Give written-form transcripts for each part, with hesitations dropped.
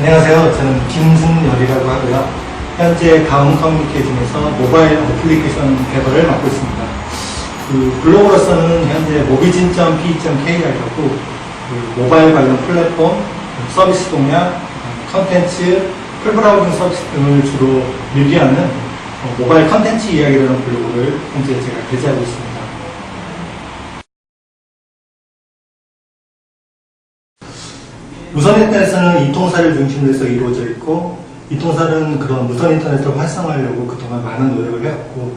안녕하세요. 저는 김승열이라고 하고요. 현재 다음 커뮤니케이션에서 모바일 어플리케이션 개발을 맡고 있습니다. 블로그로서는 현재 mobi진.pe.kr이라고 모바일 관련 플랫폼, 서비스 동향, 컨텐츠, 풀브라우징 서비스 등을 주로 밀기하는 모바일 컨텐츠 이야기라는 블로그를 현재 제가 게재하고 있습니다. 무선 인터넷은 이통사를 중심으로 해서 이루어져 있고, 이통사는 그런 무선 인터넷을 활성화하려고 그동안 많은 노력을 해왔고,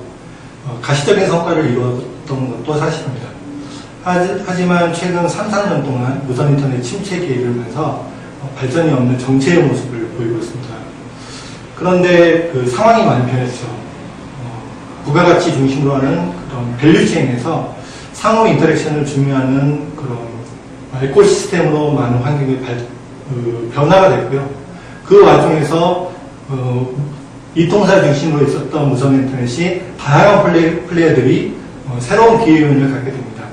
가시적인 성과를 이루었던 것도 사실입니다. 하지만 최근 3, 4년 동안 무선 인터넷 침체기에 이르면서 발전이 없는 정체의 모습을 보이고 있습니다. 그런데 그 상황이 많이 변했죠. 부가가치 중심으로 하는 그런 밸류체인에서 상호 인터랙션을 중요하는 그런 에코시스템으로 많은 환경이 변화가 됐고요. 그 와중에서 이통사 중심으로 있었던 무선 인터넷이 다양한 플레이어들이 새로운 기회 요인을 갖게 됩니다.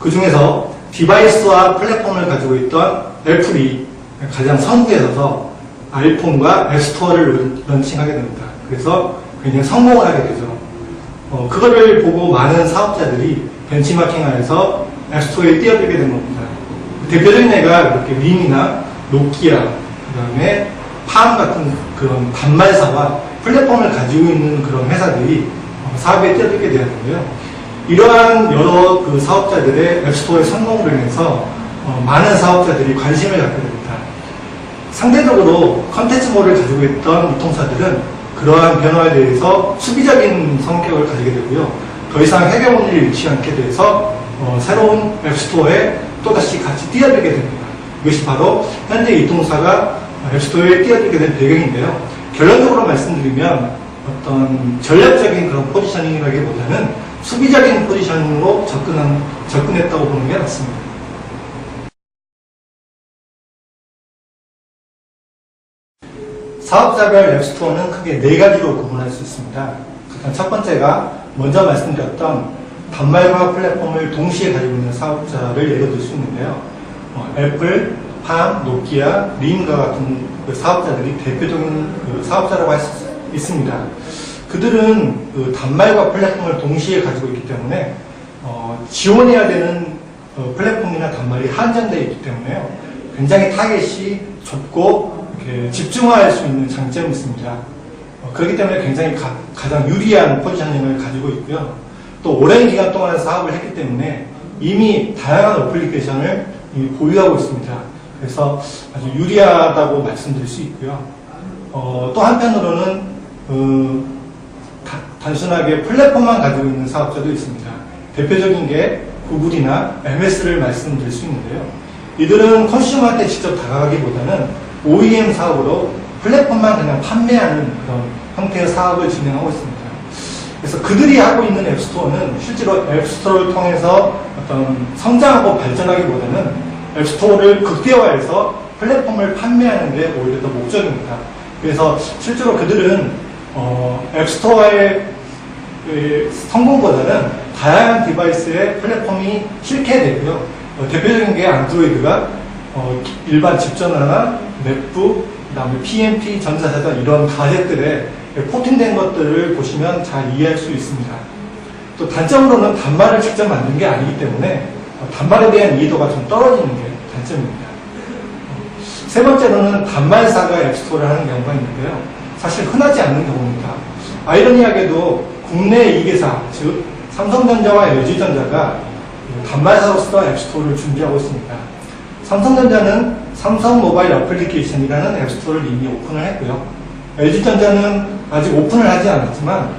그 중에서 디바이스와 플랫폼을 가지고 있던 애플이 가장 선두에 서서 아이폰과 앱스토어를 런칭하게 됩니다. 그래서 굉장히 성공을 하게 되죠. 그거를 보고 많은 사업자들이 벤치마킹하여서 앱스토어에 뛰어들게 된 겁니다. 대표적인 예가 이렇게 림이나 노키아, 그 다음에 팜 같은 그런 단말사와 플랫폼을 가지고 있는 그런 회사들이 사업에 뛰어들게 되었는데요. 이러한 여러 그 사업자들의 앱스토어의 성공으로 인해서 많은 사업자들이 관심을 갖게 됩니다. 상대적으로 컨텐츠몰을 가지고 있던 이통사들은 그러한 변화에 대해서 수비적인 성격을 가지게 되고요. 더 이상 해결문을 잃지 않게 돼서 새로운 앱스토어에 또다시 같이 뛰어들게 됩니다. 이것이 바로 현재 이통사가 앱스토어에 뛰어들게 된 배경인데요. 결론적으로 말씀드리면 어떤 전략적인 그런 포지셔닝이라기보다는 수비적인 포지셔닝으로 접근했다고 보는 게 맞습니다. 사업자별 앱스토어는 크게 4가지로 구분할 수 있습니다. 일단 첫 번째가 먼저 말씀드렸던 단말과 플랫폼을 동시에 가지고 있는 사업자를 예로 들 수 있는데요. 애플, 팜, 노키아, 림과 같은 그 사업자들이 대표적인 그 사업자라고 할 수 있습니다. 그들은 그 단말과 플랫폼을 동시에 가지고 있기 때문에 지원해야 되는 플랫폼이나 단말이 한정되어 있기 때문에요. 굉장히 타겟이 좁고 이렇게 집중화할 수 있는 장점이 있습니다. 그렇기 때문에 굉장히 가장 유리한 포지셔닝을 가지고 있고요. 또 오랜 기간 동안 사업을 했기 때문에 이미 다양한 어플리케이션을 이미 보유하고 있습니다. 그래서 아주 유리하다고 말씀드릴 수 있고요. 또 한편으로는 단순하게 플랫폼만 가지고 있는 사업자도 있습니다. 대표적인 게 구글이나 MS를 말씀드릴 수 있는데요. 이들은 컨슈머한테 직접 다가가기보다는 OEM 사업으로 플랫폼만 그냥 판매하는 그런 형태의 사업을 진행하고 있습니다. 그래서 그들이 하고 있는 앱스토어는 실제로 앱스토어를 통해서 어떤 성장하고 발전하기보다는 앱스토어를 극대화해서 플랫폼을 판매하는 게 오히려 더 목적입니다. 그래서 실제로 그들은 앱스토어의 성공보다는 다양한 디바이스의 플랫폼이 실게 되고요. 대표적인 게 안드로이드가 일반 집전화나 맥북, 그 다음에 PMP, 전자사전 이런 가젯들에 포팅된 것들을 보시면 잘 이해할 수 있습니다. 또 단점으로는 단말을 직접 만든 게 아니기 때문에 단말에 대한 이해도가 좀 떨어지는 게 단점입니다. 세 번째로는 단말사가 앱스토어를 하는 경우가 있는데요. 사실 흔하지 않는 경우입니다. 아이러니하게도 국내 2개사, 즉 삼성전자와 LG전자가 단말사로서 앱스토어를 준비하고 있습니다. 삼성전자는 삼성 모바일 어플리케이션이라는 앱스토어를 이미 오픈을 했고요. LG전자는 아직 오픈을 하지 않았지만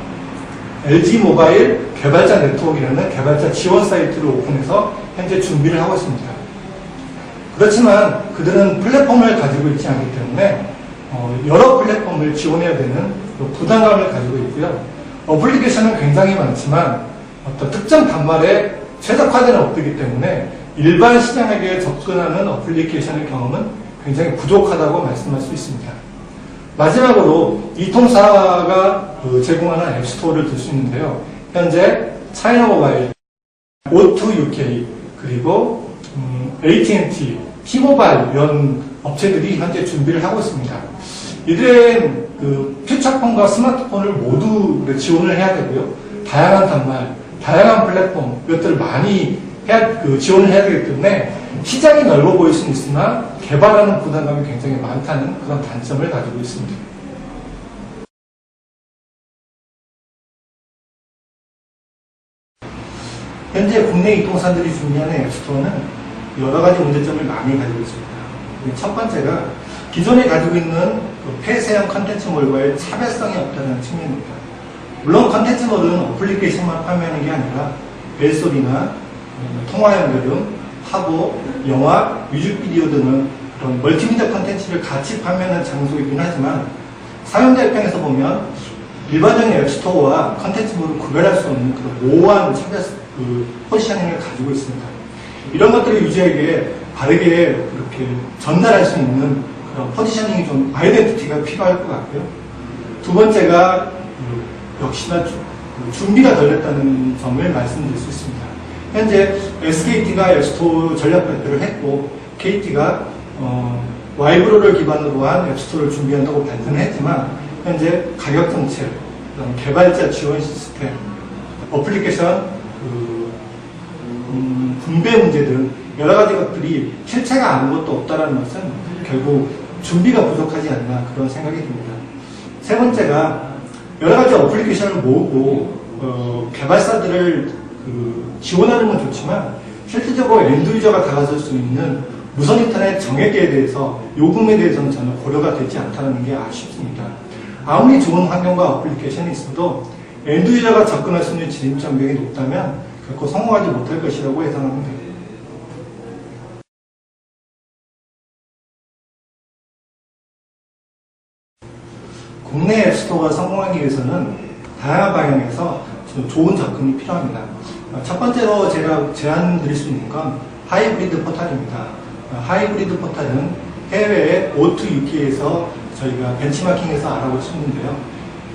LG 모바일 개발자 네트워크라는 개발자 지원 사이트를 오픈해서 현재 준비를 하고 있습니다. 그렇지만 그들은 플랫폼을 가지고 있지 않기 때문에 여러 플랫폼을 지원해야 되는 부담감을 가지고 있고요. 어플리케이션은 굉장히 많지만 어떤 특정 단말에 최적화되는 없기 때문에 일반 시장에게 접근하는 어플리케이션의 경험은 굉장히 부족하다고 말씀할 수 있습니다. 마지막으로 이통사가 제공하는 앱스토어를 들 수 있는데요. 현재 차이나 모바일, O2UK, 그리고 AT&T, T-모바일 이런 업체들이 현재 준비를 하고 있습니다. 이들은 그 퓨처폰과 스마트폰을 모두 지원을 해야 되고요. 다양한 단말, 다양한 플랫폼, 이것들을 많이 지원을 해야 되기 때문에 시장이 넓어 보일 수는 있으나 개발하는 부담감이 굉장히 많다는 그런 단점을 가지고 있습니다. 현재 국내 이통사들이 준비하는 앱스토어는 여러 가지 문제점을 많이 가지고 있습니다. 첫 번째가 기존에 가지고 있는 폐쇄형 컨텐츠몰과의 차별성이 없다는 측면입니다. 물론 컨텐츠몰은 어플리케이션만 판매하는 게 아니라 벨소리나 통화 연결음, 화보, 영화, 뮤직비디오 등은 그런 멀티미디어 컨텐츠를 같이 판매하는 장소이긴 하지만 사용자 입장에서 보면 일반적인 앱스토어와 컨텐츠몰을 구별할 수 없는 그런 모호한 포지셔닝을 가지고 있습니다. 이런 것들을 유저에게 바르게 이렇게 전달할 수 있는 그런 포지셔닝이 좀 아이덴티티가 필요할 것 같고요. 두 번째가 역시나 준비가 덜 됐다는 점을 말씀드릴 수 있습니다. 현재 SKT가 앱스토어 전략 발표를 했고 KT가 와이브로를 기반으로 한 앱스토어를 준비한다고 발표는 했지만 현재 가격 정책, 개발자 지원 시스템, 어플리케이션 분배 문제 등 여러 가지 것들이 실체가 아무것도 없다는 것은 결국 준비가 부족하지 않나 그런 생각이 듭니다. 세 번째가 여러 가지 어플리케이션을 모으고 개발사들을 지원하는 건 좋지만 실질적으로 엔드유저가 다가설 수 있는 무선 인터넷 정액에 대해서 요금에 대해서는 전혀 고려가 되지 않다는 게 아쉽습니다. 아무리 좋은 환경과 어플리케이션이 있어도 엔드유저가 접근할 수 있는 진입장벽이 높다면 결코 성공하지 못할 것이라고 예상합니다. 국내 앱스토어가 성공하기 위해서는 다양한 방향에서 좋은 접근이 필요합니다. 첫 번째로 제가 제안 드릴 수 있는 건 하이브리드 포탈입니다. 하이브리드 포탈은 해외의 O2UK에서 저희가 벤치마킹해서 알아볼 수 있는데요.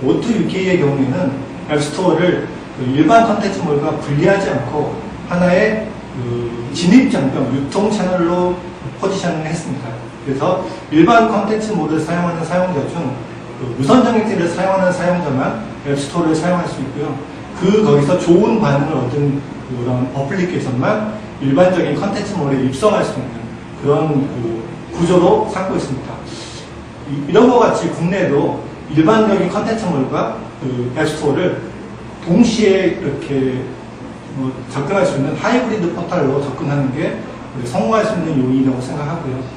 O2UK의 경우에는 앱스토어를 일반 컨텐츠몰과 분리하지 않고 하나의 진입장벽, 유통 채널로 포지셔닝을 했습니다. 그래서 일반 컨텐츠몰을 사용하는 사용자 중 무선 정액제를 사용하는 사용자만 앱스토어를 사용할 수 있고요. 거기서 좋은 반응을 얻은 그런 어플리케이션만 일반적인 컨텐츠몰에 입성할 수 있는 그런 구조로 삼고 있습니다. 이런 것 같이 국내에도 일반적인 컨텐츠몰과 앱스토어를 동시에 이렇게 접근할 수 있는 하이브리드 포탈로 접근하는 게 성공할 수 있는 요인이라고 생각하고요.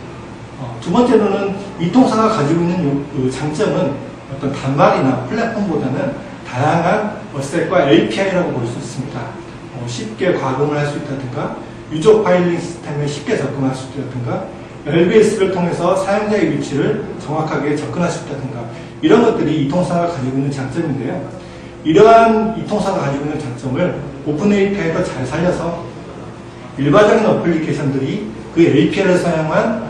두 번째로는 이통사가 가지고 있는 장점은 어떤 단말이나 플랫폼보다는 다양한 어셋과 API라고 볼 수 있습니다. 쉽게 과금을 할 수 있다든가 유저 파일링 시스템에 쉽게 접근할 수 있다든가 LBS를 통해서 사용자의 위치를 정확하게 접근할 수 있다든가 이런 것들이 이통사가 가지고 있는 장점인데요. 이러한 이통사가 가지고 있는 장점을 오픈 API가 잘 살려서 일반적인 어플리케이션들이 그 API를 사용한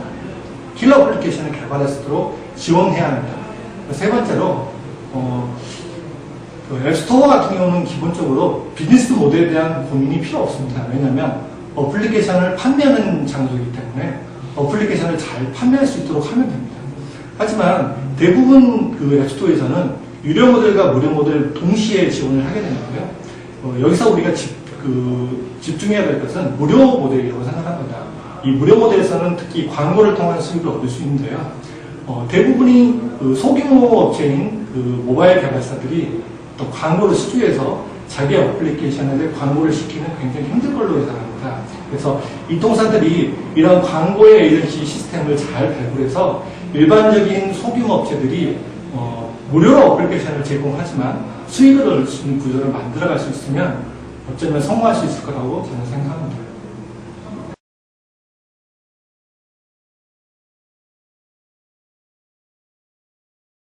킬러 어플리케이션을 개발할 수 있도록 지원해야 합니다. 세 번째로 앱스토어 같은 경우는 기본적으로 비즈니스 모델에 대한 고민이 필요 없습니다. 왜냐하면 어플리케이션을 판매하는 장소이기 때문에 어플리케이션을 잘 판매할 수 있도록 하면 됩니다. 하지만 대부분 앱스토어에서는 유료 모델과 무료 모델 동시에 지원을 하게 되는데요. 여기서 우리가 집중해야 될 것은 무료 모델이라고 생각합니다. 이 무료 모델에서는 특히 광고를 통한 수익을 얻을 수 있는데요. 대부분이 소규모 업체인 모바일 개발사들이 또 광고를 수주해서 자기 어플리케이션에 광고를 시키는 굉장히 힘든 걸로 예상합니다. 그래서 이통사들이 이런 광고의 에이전시 시스템을 잘 발굴해서 일반적인 소규모 업체들이 무료로 어플리케이션을 제공하지만 수익을 얻을 수 있는 구조를 만들어갈 수 있으면 어쩌면 성공할 수 있을 거라고 저는 생각합니다.